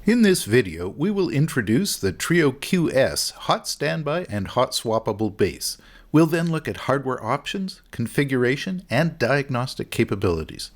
In this video, we will introduce the Trio QS hot standby and hot swappable base. We'll then look at hardware options, configuration, and diagnostic capabilities.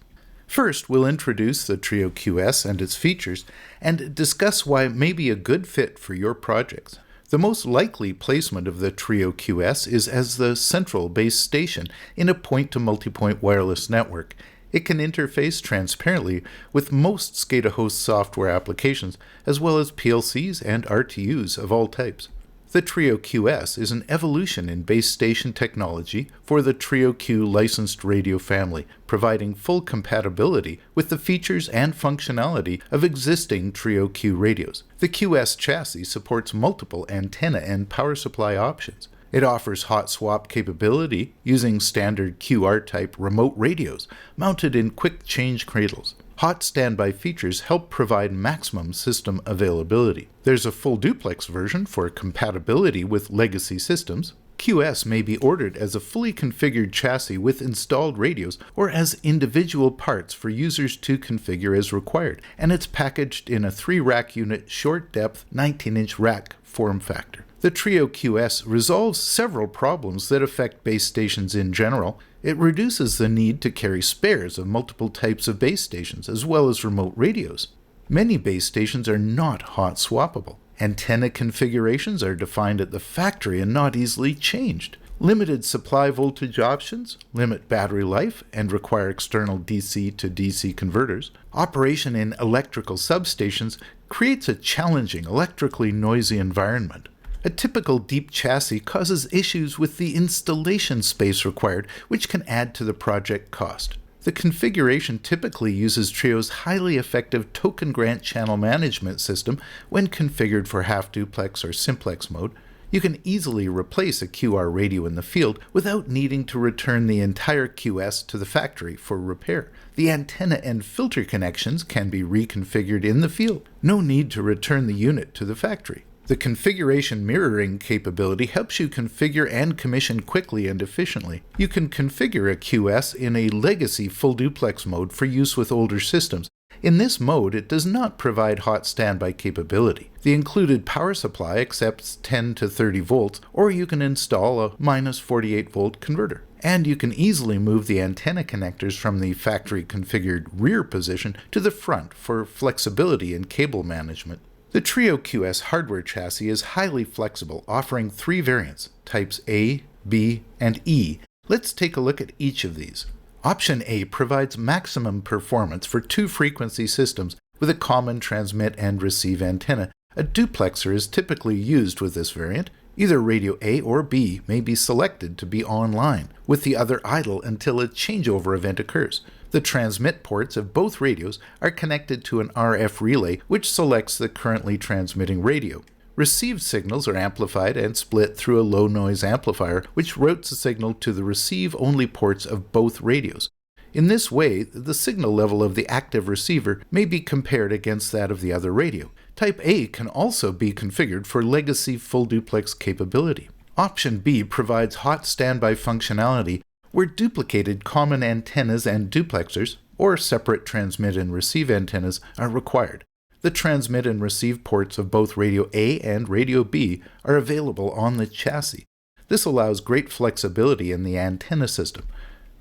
First, we'll introduce the Trio QS and its features, and discuss why it may be a good fit for your projects. The most likely placement of the Trio QS is as the central base station in a point-to-multipoint wireless network. It can interface transparently with most SCADA host software applications, as well as PLCs and RTUs of all types. The Trio QS is an evolution in base station technology for the Trio Q licensed radio family, providing full compatibility with the features and functionality of existing Trio Q radios. The QS chassis supports multiple antenna and power supply options. It offers hot swap capability using standard QR-type remote radios mounted in quick change cradles. Hot standby features help provide maximum system availability. There's a full duplex version for compatibility with legacy systems. QS may be ordered as a fully configured chassis with installed radios or as individual parts for users to configure as required, and it's packaged in a 3-rack unit short-depth 19-inch rack form factor. The Trio QS resolves several problems that affect base stations in general. It reduces the need to carry spares of multiple types of base stations, as well as remote radios. Many base stations are not hot swappable. Antenna configurations are defined at the factory and not easily changed. Limited supply voltage options limit battery life and require external DC to DC converters. Operation in electrical substations creates a challenging, electrically noisy environment. A typical deep chassis causes issues with the installation space required, which can add to the project cost. The configuration typically uses Trio's highly effective token grant channel management system when configured for half-duplex or simplex mode. You can easily replace a QR radio in the field without needing to return the entire QS to the factory for repair. The antenna and filter connections can be reconfigured in the field. No need to return the unit to the factory. The configuration mirroring capability helps you configure and commission quickly and efficiently. You can configure a QS in a legacy full duplex mode for use with older systems. In this mode, it does not provide hot standby capability. The included power supply accepts 10 to 30 volts, or you can install a -48 volt converter. And you can easily move the antenna connectors from the factory configured rear position to the front for flexibility in cable management. The Trio QS hardware chassis is highly flexible, offering 3 variants, types A, B, and E. Let's take a look at each of these. Option A provides maximum performance for 2 frequency systems with a common transmit and receive antenna. A duplexer is typically used with this variant. Either radio A or B may be selected to be online, with the other idle until a changeover event occurs. The transmit ports of both radios are connected to an RF relay, which selects the currently transmitting radio. Received signals are amplified and split through a low-noise amplifier, which routes the signal to the receive-only ports of both radios. In this way, the signal level of the active receiver may be compared against that of the other radio. Type A can also be configured for legacy full duplex capability. Option B provides hot standby functionality where duplicated common antennas and duplexers, or separate transmit and receive antennas, are required. The transmit and receive ports of both radio A and radio B are available on the chassis. This allows great flexibility in the antenna system.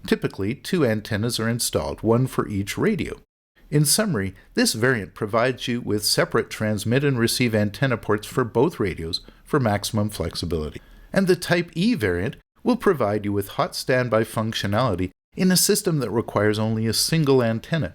Typically, 2 antennas are installed, 1 for each radio. In summary, this variant provides you with separate transmit and receive antenna ports for both radios for maximum flexibility. And the Type E variant will provide you with hot standby functionality in a system that requires only a single antenna.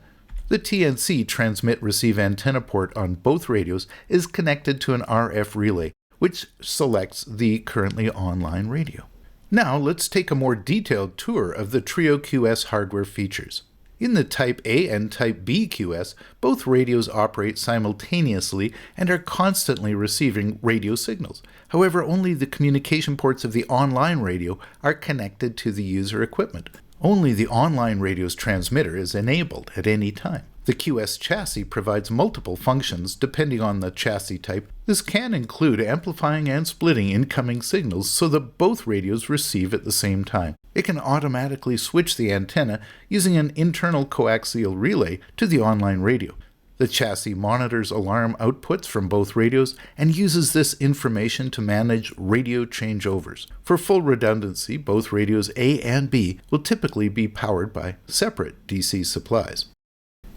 The TNC transmit-receive antenna port on both radios is connected to an RF relay, which selects the currently online radio. Now let's take a more detailed tour of the Trio QS hardware features. In the Type A and Type B QS, both radios operate simultaneously and are constantly receiving radio signals. However, only the communication ports of the online radio are connected to the user equipment. Only the online radio's transmitter is enabled at any time. The QS chassis provides multiple functions depending on the chassis type. This can include amplifying and splitting incoming signals so that both radios receive at the same time. It can automatically switch the antenna using an internal coaxial relay to the online radio. The chassis monitors alarm outputs from both radios and uses this information to manage radio changeovers. For full redundancy, both radios A and B will typically be powered by separate DC supplies.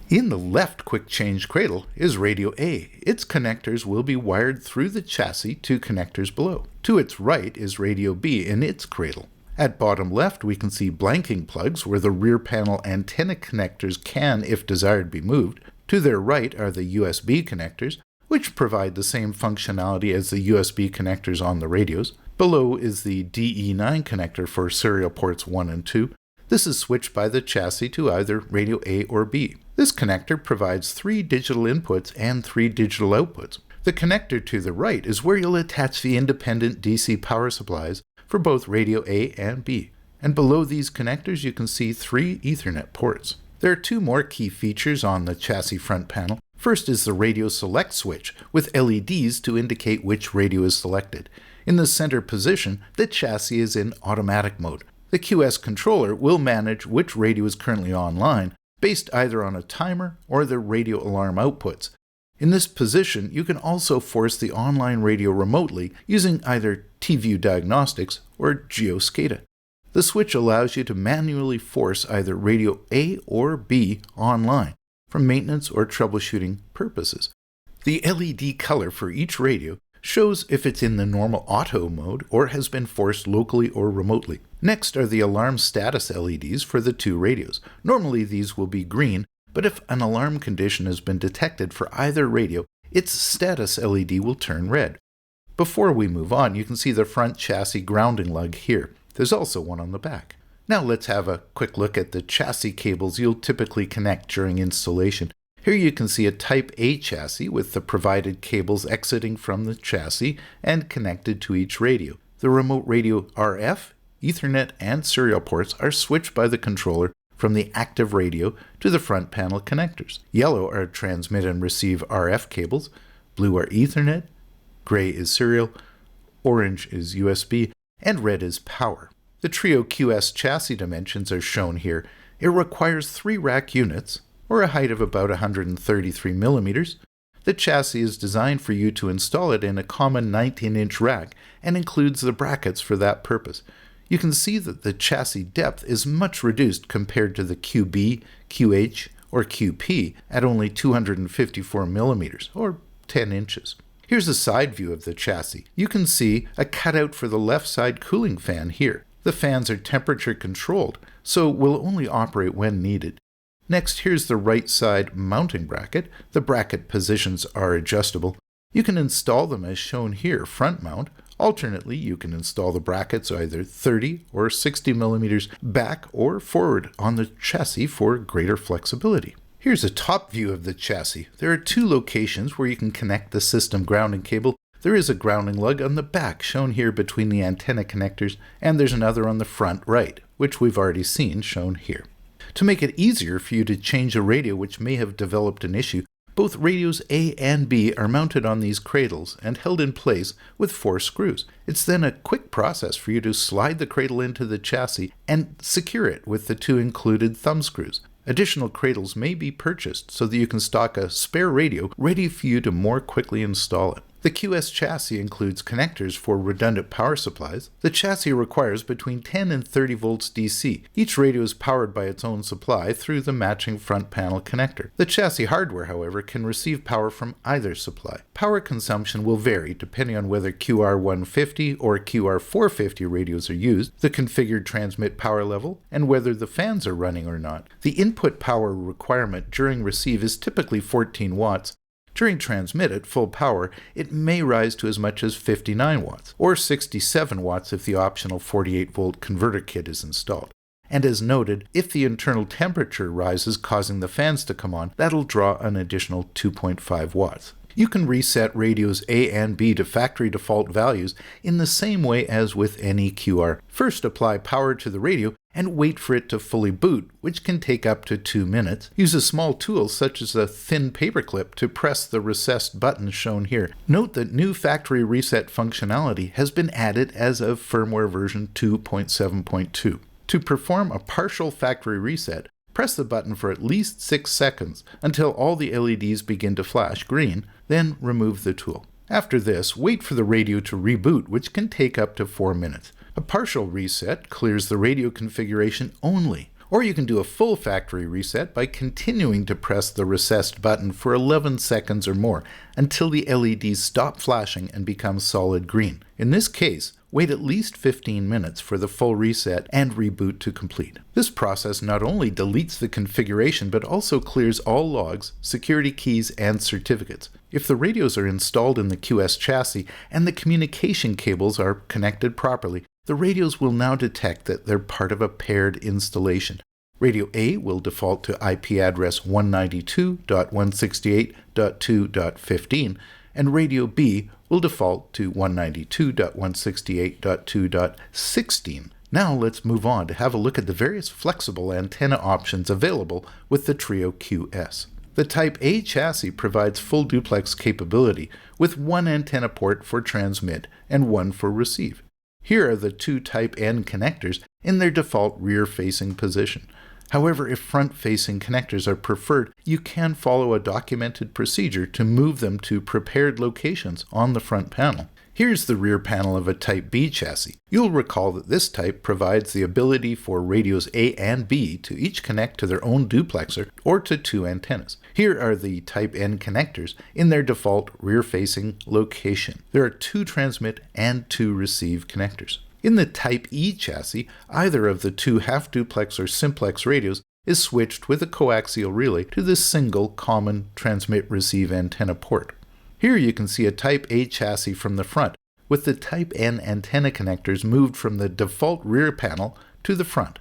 In the left quick change cradle is radio A. Its connectors will be wired through the chassis to connectors below. To its right is radio B in its cradle. At bottom left, we can see blanking plugs where the rear panel antenna connectors can, if desired, be moved. To their right are the USB connectors, which provide the same functionality as the USB connectors on the radios. Below is the DE9 connector for serial ports 1 and 2. This is switched by the chassis to either radio A or B. This connector provides 3 digital inputs and 3 digital outputs. The connector to the right is where you'll attach the independent DC power supplies for both radio A and B. And below these connectors you can see 3 Ethernet ports. There are 2 more key features on the chassis front panel. First is the radio select switch with LEDs to indicate which radio is selected. In the center position, the chassis is in automatic mode. The QS controller will manage which radio is currently online based either on a timer or the radio alarm outputs. In this position, you can also force the online radio remotely using either TView Diagnostics or GeoSCADA. The switch allows you to manually force either radio A or B online for maintenance or troubleshooting purposes. The LED color for each radio shows if it's in the normal auto mode or has been forced locally or remotely. Next are the alarm status LEDs for the 2 radios. Normally these will be green, but if an alarm condition has been detected for either radio, its status LED will turn red. Before we move on, you can see the front chassis grounding lug here. There's also one on the back. Now let's have a quick look at the chassis cables you'll typically connect during installation. Here you can see a Type A chassis with the provided cables exiting from the chassis and connected to each radio. The remote radio RF, Ethernet, and serial ports are switched by the controller from the active radio to the front panel connectors. Yellow are transmit and receive RF cables, blue are Ethernet, gray is serial, orange is USB, and red is power. The Trio QS chassis dimensions are shown here. It requires 3 rack units, or a height of about 133 millimeters. The chassis is designed for you to install it in a common 19-inch rack and includes the brackets for that purpose. You can see that the chassis depth is much reduced compared to the QB, QH, or QP at only 254 millimeters, or 10 inches. Here's a side view of the chassis. You can see a cutout for the left side cooling fan here. The fans are temperature controlled, so will only operate when needed. Next, here's the right side mounting bracket. The bracket positions are adjustable. You can install them as shown here, front mount. Alternately, you can install the brackets either 30 or 60 millimeters back or forward on the chassis for greater flexibility. Here's a top view of the chassis. There are 2 locations where you can connect the system grounding cable. There is a grounding lug on the back shown here between the antenna connectors, and there's another on the front right, which we've already seen shown here. To make it easier for you to change a radio which may have developed an issue, both radios A and B are mounted on these cradles and held in place with 4 screws. It's then a quick process for you to slide the cradle into the chassis and secure it with the 2 included thumb screws. Additional cradles may be purchased so that you can stock a spare radio ready for you to more quickly install it. The QS chassis includes connectors for redundant power supplies. The chassis requires between 10 and 30 volts DC. Each radio is powered by its own supply through the matching front panel connector. The chassis hardware, however, can receive power from either supply. Power consumption will vary depending on whether QR150 or QR450 radios are used, the configured transmit power level, and whether the fans are running or not. The input power requirement during receive is typically 14 watts. During transmit at full power, it may rise to as much as 59 watts, or 67 watts if the optional 48-volt converter kit is installed. And as noted, if the internal temperature rises causing the fans to come on, that'll draw an additional 2.5 watts. You can reset radios A and B to factory default values in the same way as with any QR. First, apply power to the radio and wait for it to fully boot, which can take up to 2 minutes. Use a small tool such as a thin paperclip to press the recessed button shown here. Note that new factory reset functionality has been added as of firmware version 2.7.2. To perform a partial factory reset, Press the button for at least 6 seconds until all the LEDs begin to flash green, then remove the tool. After this, wait for the radio to reboot, which can take up to 4 minutes. A partial reset clears the radio configuration only, or you can do a full factory reset by continuing to press the recessed button for 11 seconds or more until the LEDs stop flashing and become solid green. In this case, wait at least 15 minutes for the full reset and reboot to complete. This process not only deletes the configuration but also clears all logs, security keys, and certificates. If the radios are installed in the QS chassis and the communication cables are connected properly, the radios will now detect that they're part of a paired installation. Radio A will default to IP address 192.168.2.15, and Radio B will default to 192.168.2.16. Now let's move on to have a look at the various flexible antenna options available with the Trio QS. The Type A chassis provides full duplex capability with one antenna port for transmit and one for receive. Here are the two Type N connectors in their default rear-facing position. However, if front-facing connectors are preferred, you can follow a documented procedure to move them to prepared locations on the front panel. Here's the rear panel of a Type B chassis. You'll recall that this type provides the ability for radios A and B to each connect to their own duplexer or to two antennas. Here are the Type N connectors in their default rear-facing location. There are two transmit and two receive connectors. In the Type E chassis, either of the two half-duplex or simplex radios is switched with a coaxial relay to the single common transmit-receive antenna port. Here you can see a Type A chassis from the front, with the Type N antenna connectors moved from the default rear panel to the front.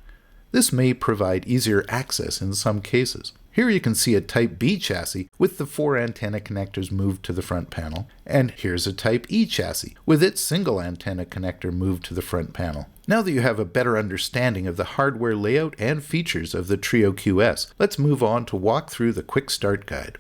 This may provide easier access in some cases. Here you can see a Type B chassis with the four antenna connectors moved to the front panel, and here's a Type E chassis with its single antenna connector moved to the front panel. Now that you have a better understanding of the hardware layout and features of the Trio QS, let's move on to walk through the Quick Start Guide.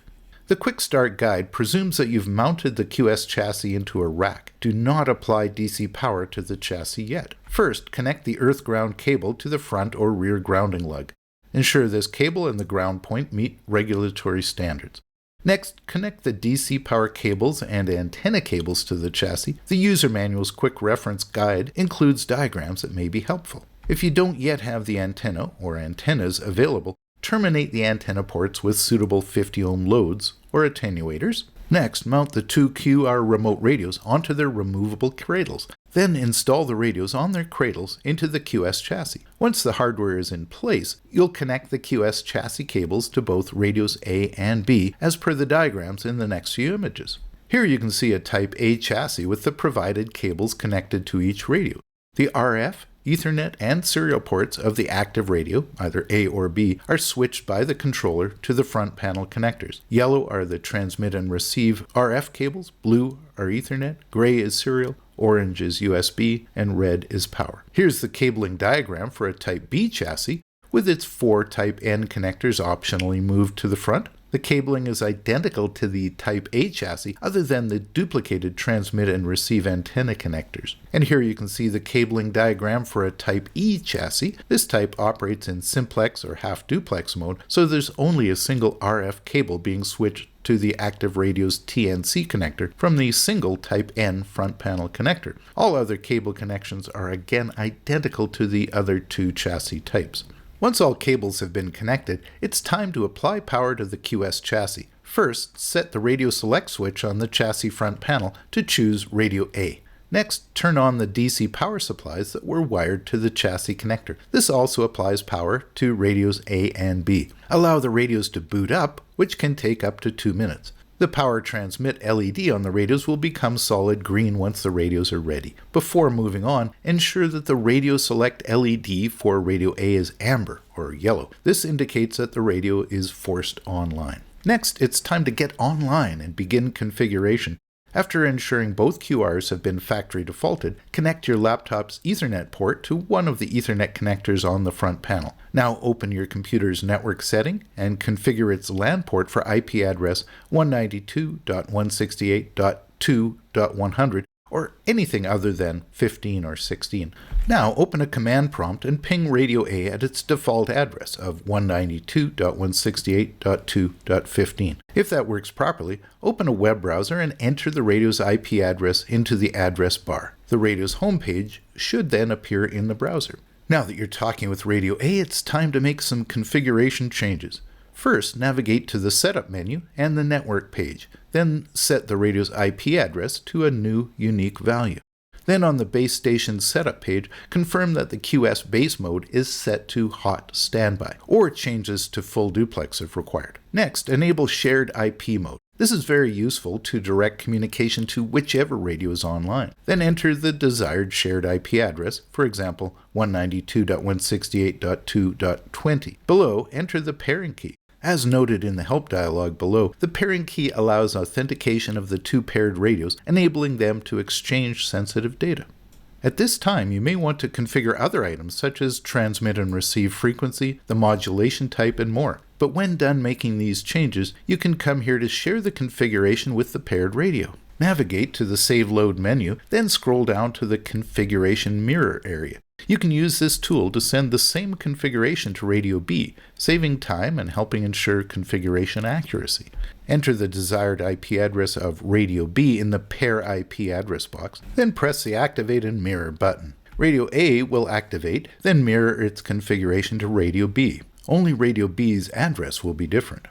The Quick Start Guide presumes that you've mounted the QS chassis into a rack. Do not apply DC power to the chassis yet. First, connect the earth ground cable to the front or rear grounding lug. Ensure this cable and the ground point meet regulatory standards. Next, connect the DC power cables and antenna cables to the chassis. The user manual's quick reference guide includes diagrams that may be helpful. If you don't yet have the antenna or antennas available, terminate the antenna ports with suitable 50 ohm loads or attenuators. Next, mount the two QR remote radios onto their removable cradles. Then install the radios on their cradles into the QS chassis. Once the hardware is in place, you'll connect the QS chassis cables to both radios A and B as per the diagrams in the next few images. Here you can see a Type A chassis with the provided cables connected to each radio. The RF, Ethernet, and serial ports of the active radio, either A or B, are switched by the controller to the front panel connectors. Yellow are the transmit and receive RF cables, blue are Ethernet, gray is serial, orange is USB, and red is power. Here's the cabling diagram for a Type B chassis with its four Type N connectors optionally moved to the front. The cabling is identical to the Type A chassis other than the duplicated transmit and receive antenna connectors. And here you can see the cabling diagram for a Type E chassis. This type operates in simplex or half-duplex mode, so there's only a single RF cable being switched to the active radio's TNC connector from the single Type N front panel connector. All other cable connections are again identical to the other two chassis types. Once all cables have been connected, it's time to apply power to the QS chassis. First, set the radio select switch on the chassis front panel to choose radio A. Next, turn on the DC power supplies that were wired to the chassis connector. This also applies power to radios A and B. Allow the radios to boot up, which can take up to 2 minutes. The power transmit LED on the radios will become solid green once the radios are ready. Before moving on, ensure that the radio select LED for radio A is amber or yellow. This indicates that the radio is forced online. Next, it's time to get online and begin configuration. After ensuring both QRs have been factory defaulted, connect your laptop's Ethernet port to one of the Ethernet connectors on the front panel. Now open your computer's network setting and configure its LAN port for IP address 192.168.2.100 or anything other than 15 or 16. Now open a command prompt and ping radio A at its default address of 192.168.2.15. If that works properly, open a web browser and enter the radio's IP address into the address bar. The radio's homepage should then appear in the browser. Now that you're talking with radio A, it's time to make some configuration changes. First, navigate to the Setup menu and the Network page. Then set the radio's IP address to a new unique value. Then on the base station setup page, confirm that the QS base mode is set to hot standby, or changes to full duplex if required. Next, enable shared IP mode. This is very useful to direct communication to whichever radio is online. Then enter the desired shared IP address, for example, 192.168.2.20. Below, enter the pairing key. As noted in the help dialog below, the pairing key allows authentication of the two paired radios, enabling them to exchange sensitive data. At this time, you may want to configure other items such as transmit and receive frequency, the modulation type, and more. But when done making these changes, you can come here to share the configuration with the paired radio. Navigate to the Save Load menu, then scroll down to the Configuration Mirror area. You can use this tool to send the same configuration to Radio B, saving time and helping ensure configuration accuracy. Enter the desired IP address of Radio B in the Pair IP address box, then press the Activate and Mirror button. Radio A will activate, then mirror its configuration to Radio B. Only Radio B's address will be different.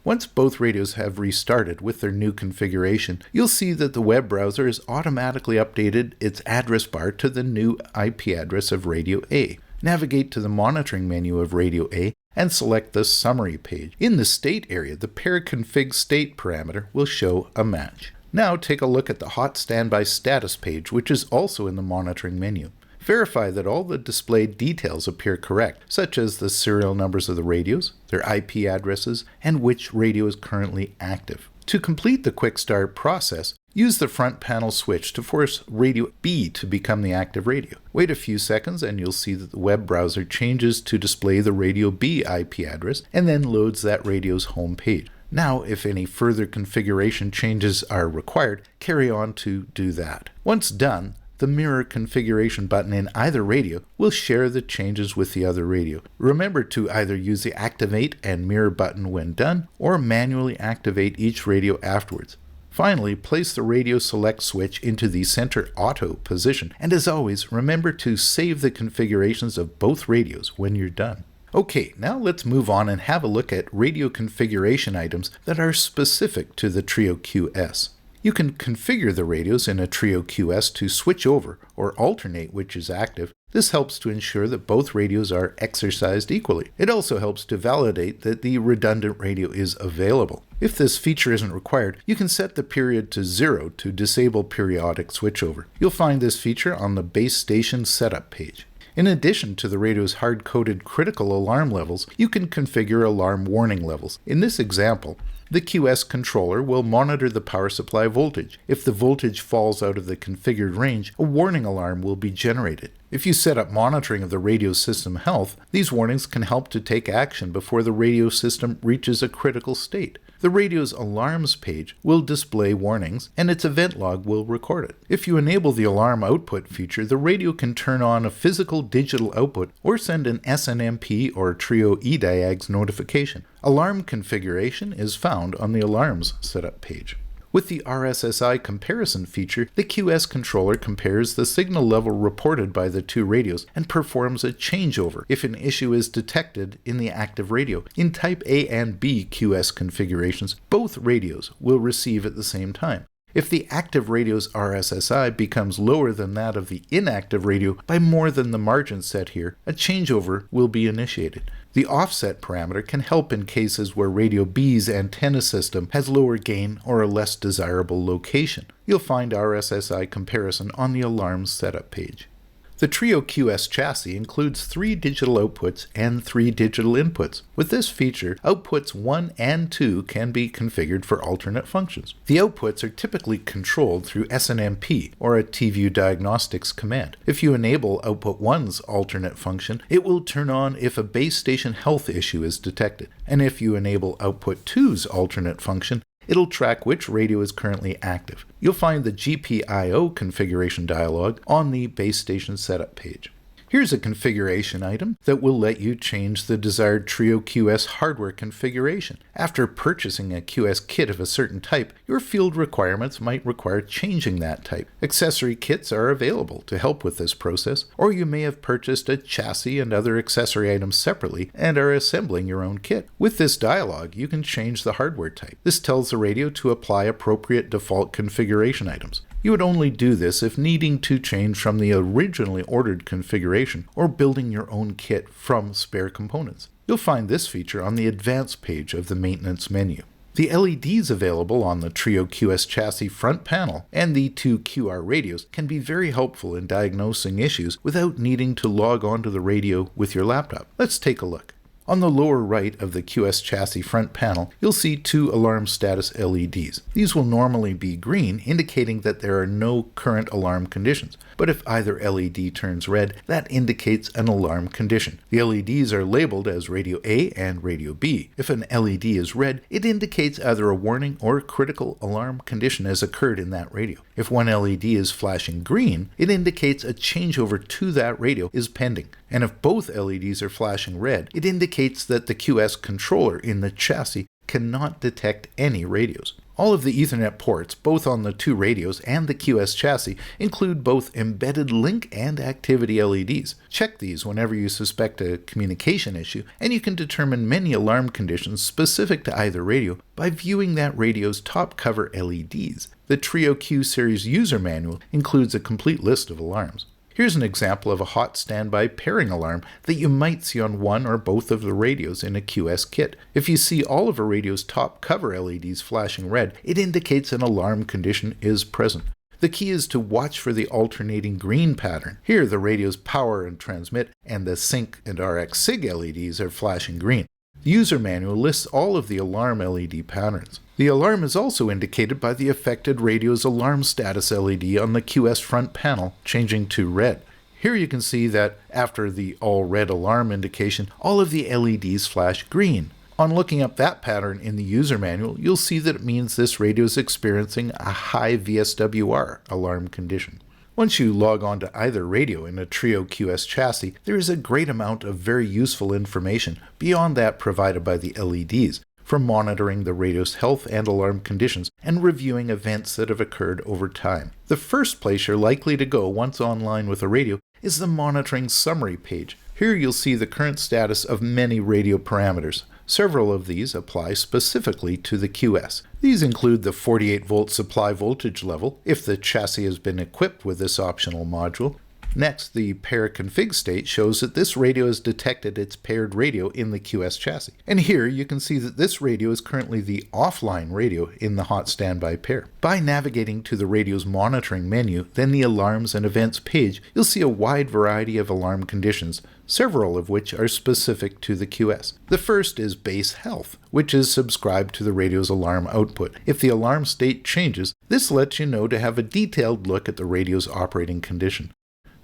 Once both radios have restarted with their new configuration, you'll see that the web browser has automatically updated its address bar to the new IP address of Radio A. Navigate to the monitoring menu of Radio A and select the Summary page. In the State area, the Pair Config State parameter will show a match. Now take a look at the Hot Standby Status page, which is also in the monitoring menu. Verify that all the displayed details appear correct, such as the serial numbers of the radios, their IP addresses, and which radio is currently active. To complete the Quick Start process, use the front panel switch to force Radio B to become the active radio. Wait a few seconds and you'll see that the web browser changes to display the Radio B IP address and then loads that radio's home page. Now, if any further configuration changes are required, carry on to do that. Once done, the mirror configuration button in either radio will share the changes with the other radio. Remember to either use the Activate and Mirror button when done, or manually activate each radio afterwards. Finally, place the radio select switch into the center auto position, and as always, remember to save the configurations of both radios when you're done. Okay, now let's move on and have a look at radio configuration items that are specific to the Trio QS. You can configure the radios in a Trio QS to switch over or alternate which is active. This helps to ensure that both radios are exercised equally. It also helps to validate that the redundant radio is available. If this feature isn't required, you can set the period to 0 to disable periodic switchover. You'll find this feature on the base station setup page. In addition to the radio's hard-coded critical alarm levels, you can configure alarm warning levels. In this example, the QS controller will monitor the power supply voltage. If the voltage falls out of the configured range, a warning alarm will be generated. If you set up monitoring of the radio system health, these warnings can help to take action before the radio system reaches a critical state. The radio's alarms page will display warnings, and its event log will record it. If you enable the alarm output feature, the radio can turn on a physical digital output or send an SNMP or Trio eDiags notification. Alarm configuration is found on the Alarms setup page. With the RSSI comparison feature, the QS controller compares the signal level reported by the two radios and performs a changeover if an issue is detected in the active radio. In Type A and B QS configurations, both radios will receive at the same time. If the active radio's RSSI becomes lower than that of the inactive radio by more than the margin set here, a changeover will be initiated. The offset parameter can help in cases where Radio B's antenna system has lower gain or a less desirable location. You'll find RSSI comparison on the Alarms setup page. The Trio QS chassis includes 3 digital outputs and 3 digital inputs. With this feature, outputs 1 and 2 can be configured for alternate functions. The outputs are typically controlled through SNMP or a TView Diagnostics command. If you enable output 1's alternate function, it will turn on if a base station health issue is detected. And if you enable output 2's alternate function, It'll track which radio is currently active. You'll find the GPIO configuration dialog on the base station setup page. Here's a configuration item that will let you change the desired Trio QS hardware configuration. After purchasing a QS kit of a certain type, your field requirements might require changing that type. Accessory kits are available to help with this process, or you may have purchased a chassis and other accessory items separately and are assembling your own kit. With this dialog, you can change the hardware type. This tells the radio to apply appropriate default configuration items. You would only do this if needing to change from the originally ordered configuration or building your own kit from spare components. You'll find this feature on the Advanced page of the Maintenance menu. The LEDs available on the Trio QS chassis front panel and the two QR radios can be very helpful in diagnosing issues without needing to log onto the radio with your laptop. Let's take a look. On the lower right of the QS chassis front panel, you'll see two alarm status LEDs. These will normally be green, indicating that there are no current alarm conditions. But if either LED turns red, that indicates an alarm condition. The LEDs are labeled as Radio A and Radio B. If an LED is red, it indicates either a warning or a critical alarm condition has occurred in that radio. If one LED is flashing green, it indicates a changeover to that radio is pending. And if both LEDs are flashing red, it indicates that the QS controller in the chassis cannot detect any radios. All of the Ethernet ports, both on the two radios and the QS chassis, include both embedded link and activity LEDs. Check these whenever you suspect a communication issue, and you can determine many alarm conditions specific to either radio by viewing that radio's top cover LEDs. The Trio Q series user manual includes a complete list of alarms. Here's an example of a hot standby pairing alarm that you might see on one or both of the radios in a QS kit. If you see all of a radio's top cover LEDs flashing red, it indicates an alarm condition is present. The key is to watch for the alternating green pattern. Here the radio's power and transmit and the sync and RX SIG LEDs are flashing green. The user manual lists all of the alarm LED patterns. The alarm is also indicated by the affected radio's alarm status LED on the QS front panel changing to red. Here you can see that after the all red alarm indication, all of the LEDs flash green. On looking up that pattern in the user manual, you'll see that it means this radio is experiencing a high VSWR alarm condition. Once you log on to either radio in a Trio QS chassis, there is a great amount of very useful information beyond that provided by the LEDs for monitoring the radio's health and alarm conditions and reviewing events that have occurred over time. The first place you're likely to go once online with a radio is the monitoring summary page. Here you'll see the current status of many radio parameters. Several of these apply specifically to the QS. These include the 48-volt supply voltage level, if the chassis has been equipped with this optional module. Next, the pair config state shows that this radio has detected its paired radio in the QS chassis. And here you can see that this radio is currently the offline radio in the hot standby pair. By navigating to the radio's monitoring menu, then the alarms and events page, you'll see a wide variety of alarm conditions, several of which are specific to the QS. The first is base health, which is subscribed to the radio's alarm output. If the alarm state changes, this lets you know to have a detailed look at the radio's operating condition.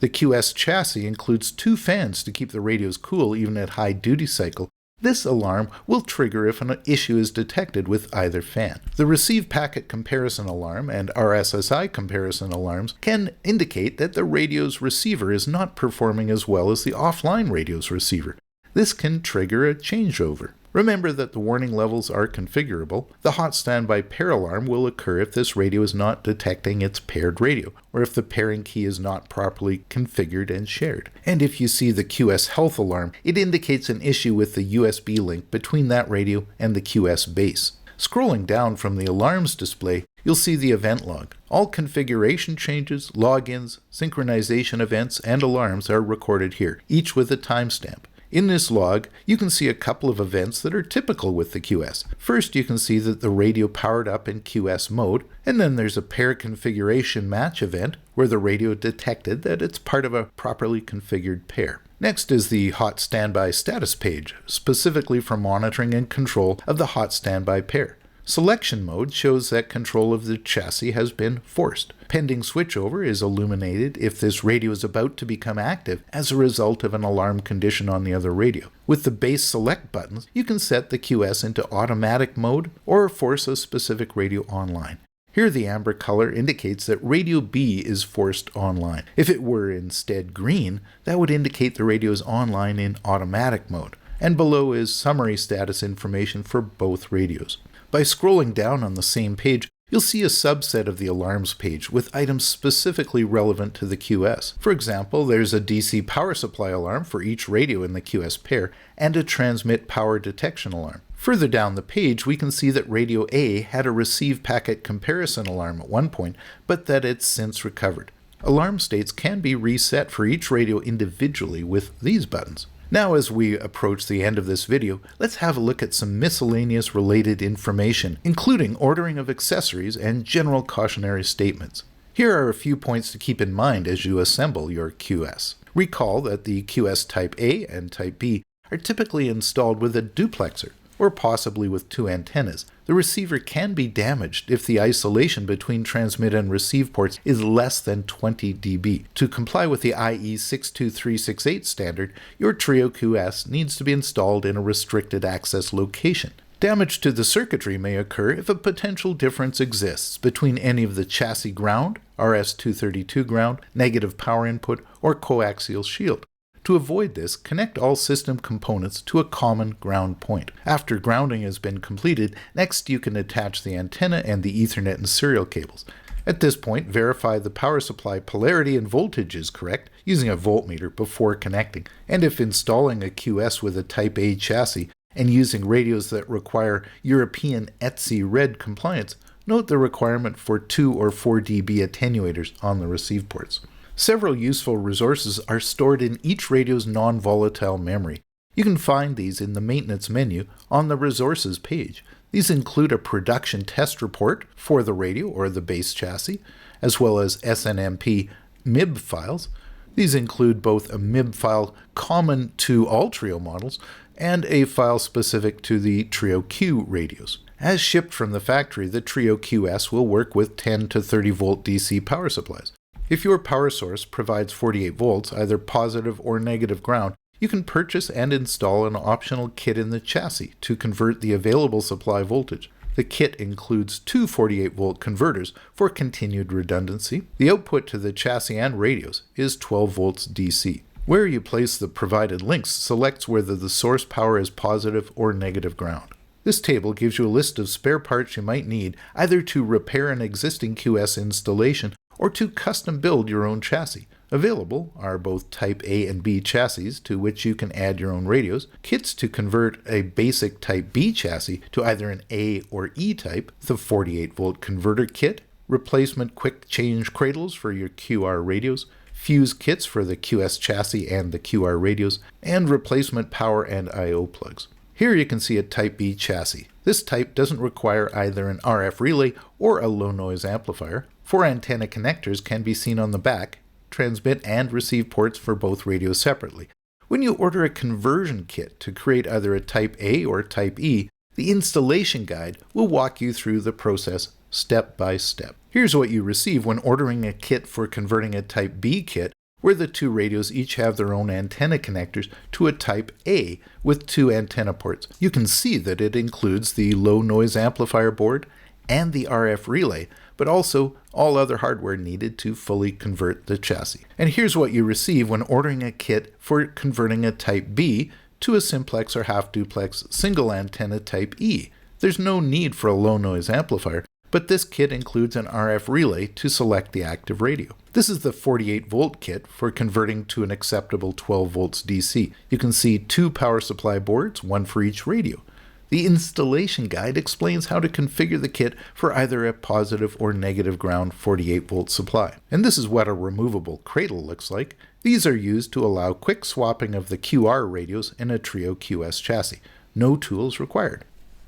The QS chassis includes two fans to keep the radios cool even at high duty cycle. This alarm will trigger if an issue is detected with either fan. The receive packet comparison alarm and RSSI comparison alarms can indicate that the radio's receiver is not performing as well as the offline radio's receiver. This can trigger a changeover. Remember that the warning levels are configurable. The hot standby pair alarm will occur if this radio is not detecting its paired radio, or if the pairing key is not properly configured and shared. And if you see the QS health alarm, it indicates an issue with the USB link between that radio and the QS base. Scrolling down from the alarms display, you'll see the event log. All configuration changes, logins, synchronization events, and alarms are recorded here, each with a timestamp. In this log, you can see a couple of events that are typical with the QS. First, you can see that the radio powered up in QS mode, and then there's a pair configuration match event where the radio detected that it's part of a properly configured pair. Next is the hot standby status page, specifically for monitoring and control of the hot standby pair. Selection mode shows that control of the chassis has been forced. Pending switchover is illuminated if this radio is about to become active as a result of an alarm condition on the other radio. With the base select buttons, you can set the QS into automatic mode or force a specific radio online. Here the amber color indicates that radio B is forced online. If it were instead green, that would indicate the radio is online in automatic mode. And below is summary status information for both radios. By scrolling down on the same page, you'll see a subset of the alarms page with items specifically relevant to the QS. For example, there's a DC power supply alarm for each radio in the QS pair and a transmit power detection alarm. Further down the page, we can see that Radio A had a receive packet comparison alarm at one point, but that it's since recovered. Alarm states can be reset for each radio individually with these buttons. Now, as we approach the end of this video, let's have a look at some miscellaneous related information, including ordering of accessories and general cautionary statements. Here are a few points to keep in mind as you assemble your QS. Recall that the QS Type A and Type B are typically installed with a duplexer, or possibly with two antennas. The receiver can be damaged if the isolation between transmit and receive ports is less than 20 dB. To comply with the IE 62368 standard, your Trio QS needs to be installed in a restricted access location. Damage to the circuitry may occur if a potential difference exists between any of the chassis ground, RS-232 ground, negative power input, or coaxial shield. To avoid this, connect all system components to a common ground point. After grounding has been completed, next you can attach the antenna and the Ethernet and serial cables. At this point, verify the power supply polarity and voltage is correct using a voltmeter before connecting. And if installing a QS with a Type A chassis and using radios that require European ETSI Red compliance, note the requirement for 2 or 4 dB attenuators on the receive ports. Several useful resources are stored in each radio's non-volatile memory. You can find these in the maintenance menu on the resources page. These include a production test report for the radio or the base chassis, as well as SNMP MIB files. These include both a MIB file common to all Trio models and a file specific to the Trio Q radios. As shipped from the factory, the Trio QS will work with 10 to 30 volt DC power supplies. If your power source provides 48 volts, either positive or negative ground, you can purchase and install an optional kit in the chassis to convert the available supply voltage. The kit includes two 48-volt converters for continued redundancy. The output to the chassis and radios is 12 volts DC. Where you place the provided links selects whether the source power is positive or negative ground. This table gives you a list of spare parts you might need either to repair an existing QS installation or to custom build your own chassis. Available are both Type A and B chassis to which you can add your own radios, kits to convert a basic Type B chassis to either an A or E type, the 48-volt converter kit, replacement quick change cradles for your QR radios, fuse kits for the QS chassis and the QR radios, and replacement power and I/O plugs. Here you can see a Type B chassis. This type doesn't require either an RF relay or a low noise amplifier. 4 antenna connectors can be seen on the back, transmit and receive ports for both radios separately. When you order a conversion kit to create either a Type A or Type E, the installation guide will walk you through the process step by step. Here's what you receive when ordering a kit for converting a Type B kit, where the two radios each have their own antenna connectors, to a Type A with 2 antenna ports. You can see that it includes the low noise amplifier board and the RF relay, but also all other hardware needed to fully convert the chassis. And here's what you receive when ordering a kit for converting a Type B to a simplex or half duplex single antenna Type E. There's no need for a low noise amplifier, but this kit includes an RF relay to select the active radio. This is the 48-volt kit for converting to an acceptable 12 volts DC. You can see 2 power supply boards, one for each radio. The installation guide explains how to configure the kit for either a positive or negative ground 48-volt supply. And this is what a removable cradle looks like. These are used to allow quick swapping of the QR radios in a Trio QS chassis. No tools required.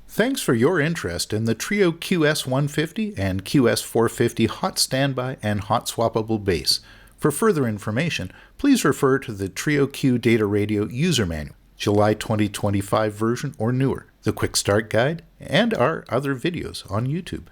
Thanks for your interest in the Trio QS150 and QS450 hot standby and hot swappable base. For further information, please refer to the Trio Q Data Radio user manual. July 2025 version or newer, the Quick Start Guide, and our other videos on YouTube.